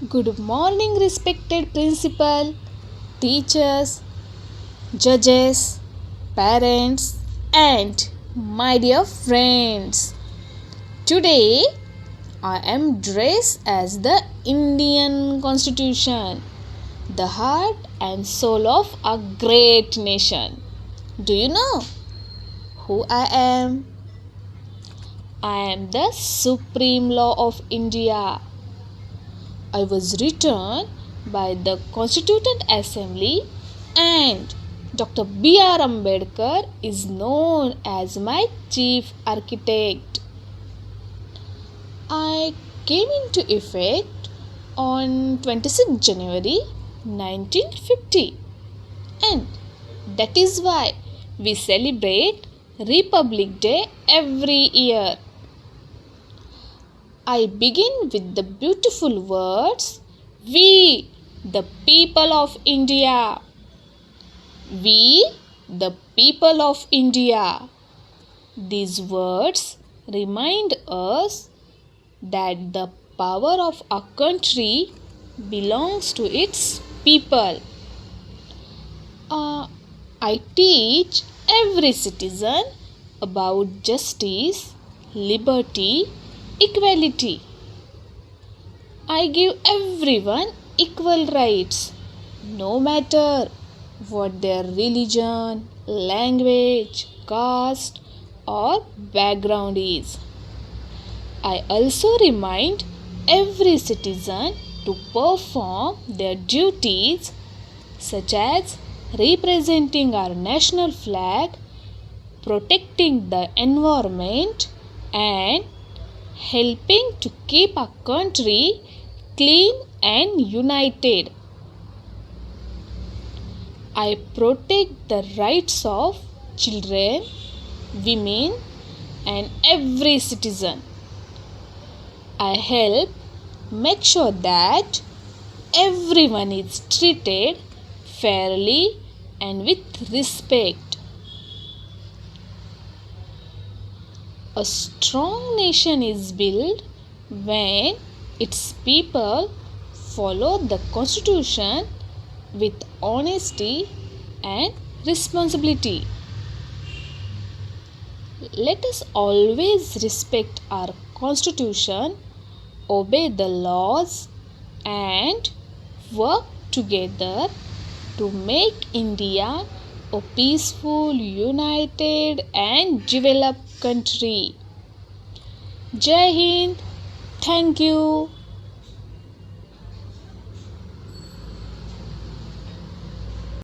Good morning, respected principal, teachers, judges, parents, and my dear friends. Today I am dressed as the Indian Constitution, the heart and soul of a great nation. Do you know who I am? I am the supreme law of India. I was written by the Constituent Assembly, and Dr. B.R. Ambedkar is known as my chief architect. I came into effect on 26 January 1950, and that is why we celebrate Republic Day every year. I begin with the beautiful words, We, the people of India. We, the people of India. These words remind us that the power of a country belongs to its people. I teach every citizen about justice, liberty, equality. I give everyone equal rights, no matter what their religion, language, caste, or background is. I also remind every citizen to perform their duties, such as representing our national flag, protecting the environment, and helping to keep our country clean and united. I protect the rights of children, women, and every citizen. I help make sure that everyone is treated fairly and with respect. A strong nation is built when its people follow the Constitution with honesty and responsibility. Let us always respect our Constitution, obey the laws, and work together to make India a peaceful, united, and developed country. Jai Hind. Thank you.